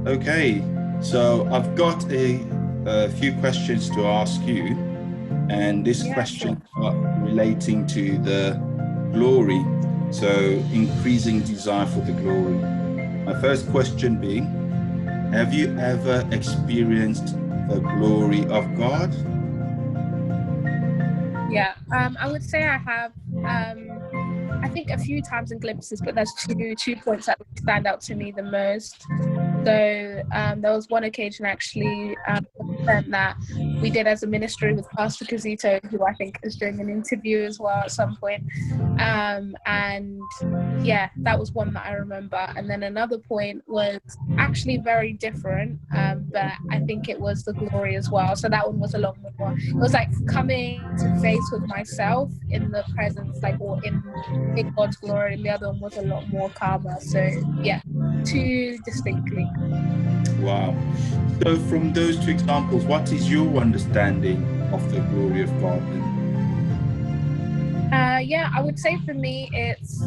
Okay, so I've got a few questions to ask you, and this Yeah, sure. question are relating to the glory. So, increasing desire for the glory. My first question being, have you ever experienced the glory of God? Yeah, I would say I have. I think a few times in glimpses, but there's two points that stand out to me the most. So there was one occasion actually that we did as a ministry with Pastor Kazito, who I think is doing an interview as well at some point. And yeah, that was one that I remember. And then another point was actually very different, but I think it was the glory as well. So that one was a lot more. It was like coming to face with myself in the presence, like or in God's glory, and the other one was a lot more calmer. So yeah, two distinctly. Wow. So, from those two examples, what is your understanding of the glory of God then? Yeah, I would say for me, it's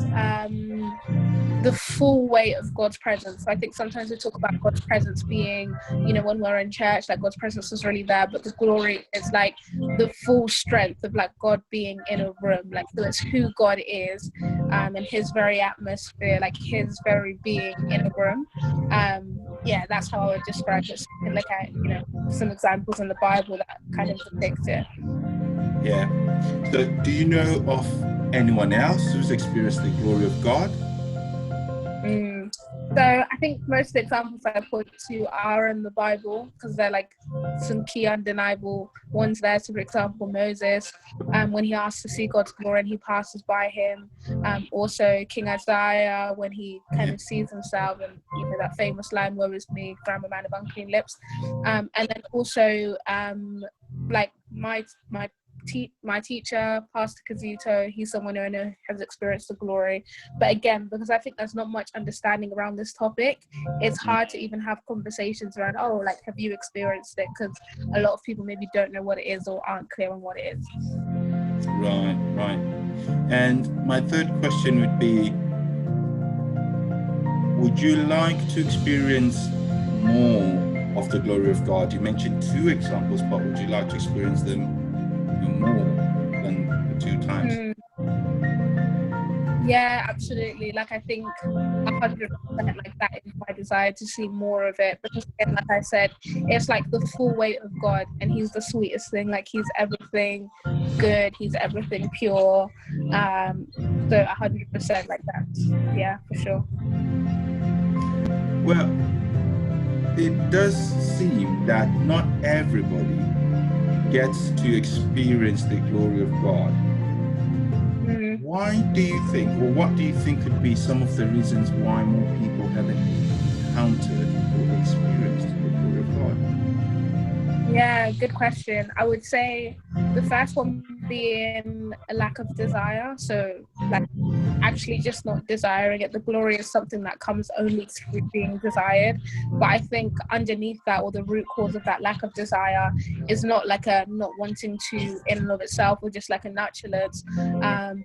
the full weight of God's presence. I think sometimes we talk about God's presence being, when we're in church, like God's presence is really there, but the glory is like the full strength of like God being in a room. Like, so it's who God is, and his very atmosphere, like his very being in a room. Yeah, that's how I would describe it. So you can look at, some examples in the Bible that kind of depict it. Yeah. So, do you know of anyone else who's experienced the glory of God? Mm. So I think most of the examples I point to are in the Bible because they're like some key undeniable ones there. So for example, Moses, when he asks to see God's glory and he passes by him. Also King Isaiah when he kind Yeah. of sees himself and that famous line, "Woe is me, for I'm a man of unclean lips." And then also like my teacher, Pastor Kazito, he's someone who I know has experienced the glory. But again, because I think there's not much understanding around this topic, it's hard to even have conversations around, oh, like, have you experienced it? Because a lot of people maybe don't know what it is or aren't clear on what it is. Right, right. And my third question would be, would you like to experience more of the glory of God? You mentioned two examples, but would you like to experience them more than the two times? Mm. Yeah, absolutely. Like I think 100% like that is my desire to see more of it because again, like I said, it's like the full weight of God and he's the sweetest thing. Like he's everything good, he's everything pure. So 100% like that. Yeah, for sure. Well, it does seem that not everybody gets to experience the glory of God. Mm. Why do you think, or what do you think could be some of the reasons why more people haven't encountered or experienced the glory of God? Yeah, good question. I would say the first one being a lack of desire. So, like, actually just not desiring it. The glory is something that comes only through being desired. But I think underneath that, or the root cause of that lack of desire, is not like a not wanting to in and of itself, or just like a naturalness.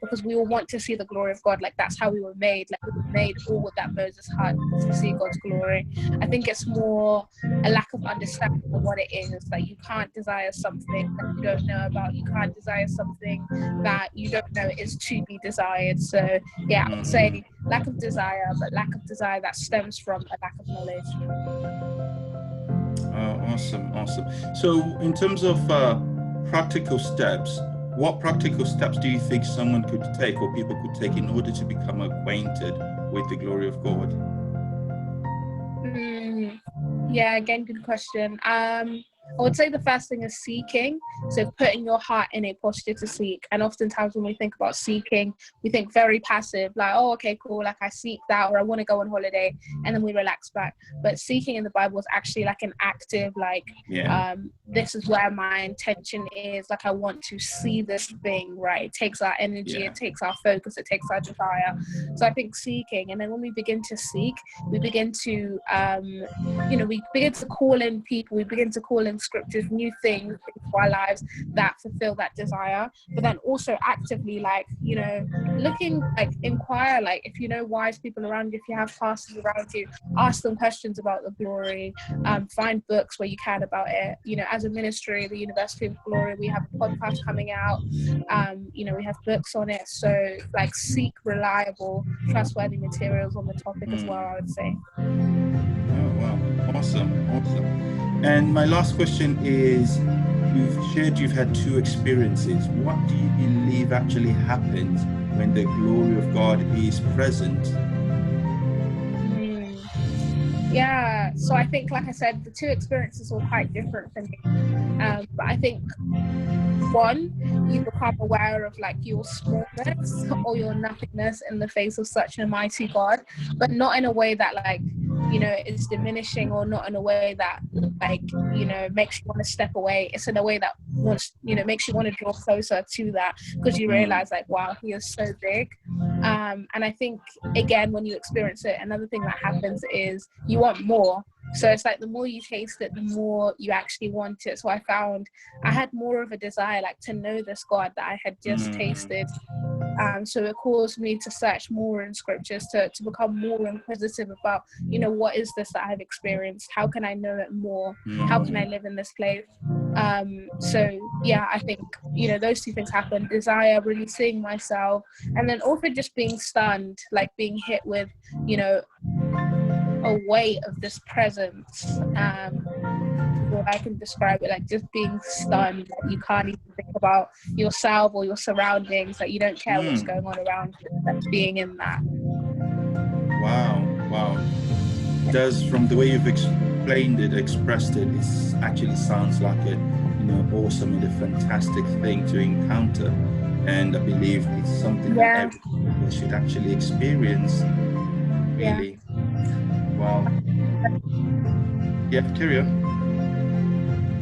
Because we all want to see the glory of God. Like that's how we were made. Like we were made all with that Moses heart to see God's glory. I think it's more a lack of understanding of what it is. Like you can't desire something that you don't know about. You can't desire something that you don't know is to be desired. So yeah, I would say lack of desire, but lack of desire that stems from a lack of knowledge. Awesome, awesome. So, in terms of practical steps, what practical steps do you think someone could take or people could take in order to become acquainted with the glory of God? Mm, yeah, again, good question. I would say the first thing is seeking. So putting your heart in a posture to seek. And oftentimes when we think about seeking, we think very passive, like, oh, okay, cool, like I seek that, or I want to go on holiday, and then we relax back. But seeking in the Bible is actually like an active, like, Yeah, this is where my intention is. Like I want to see this thing, right? It takes our energy, yeah, it takes our focus, it takes our desire. So I think seeking, and then when we begin to seek, we begin to we begin to call in people, we begin to call in scriptures, new things into our lives that fulfill that desire. But then also actively, like, you know, looking, like, inquire, like, if you know wise people around you, if you have pastors around you, ask them questions about the glory. Find books where you can about it. You know, as a ministry, the University of Glory, we have a podcast coming out. You know, we have books on it. So, like, seek reliable, trustworthy materials on the topic as well, I would say. Oh, wow. Awesome. Awesome. And my last question is, you've shared you've had 2 experiences. What do you believe actually happens when the glory of God is present? Yeah, so I think, like I said, the 2 experiences were quite different for me. But I think, one, you become aware of, like, your smallness or your nothingness in the face of such an almighty God, but not in a way that, like, you know, is diminishing, or not in a way that, like, you know, makes you want to step away. It's in a way that wants, you know, makes you want to draw closer to that, because you realize, like, wow, he is so big. And I think, again, when you experience it, another thing that happens is you want more. So it's like the more you taste it, the more you actually want it. So I found I had more of a desire, like, to know this God that I had just tasted. So it caused me to search more in scriptures, to become more inquisitive about, you know, what is this that I've experienced? How can I know it more? How can I live in this place? So yeah, I think, you know, those 2 things happen: desire, really seeing myself, and then also just being stunned, like being hit with, you know, a weight of this presence. Or I can describe it, like, just being stunned, that you can't even think about yourself or your surroundings, that you don't care what's going on around you, that being in that. Wow, wow. Does, from the way you've explained it, expressed it, it actually sounds like a, you know, awesome and a fantastic thing to encounter. And I believe it's something that everyone should actually experience. Really. Wow. Yeah, carry on.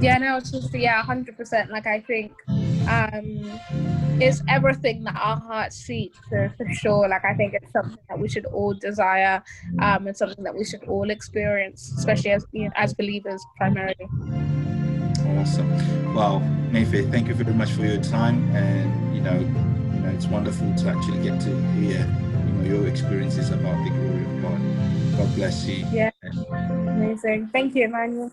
Yeah, no, it's just, yeah, 100%. Like, I think it's everything that our hearts seek, for sure. Like, I think it's something that we should all desire, and something that we should all experience, especially as, you know, as believers primarily. Awesome. Wow, Mayfair, thank you very much for your time, and you know, it's wonderful to actually get to hear, you know, your experiences about the glory of God. God bless you. Yeah, amazing. Thank you, Emmanuel.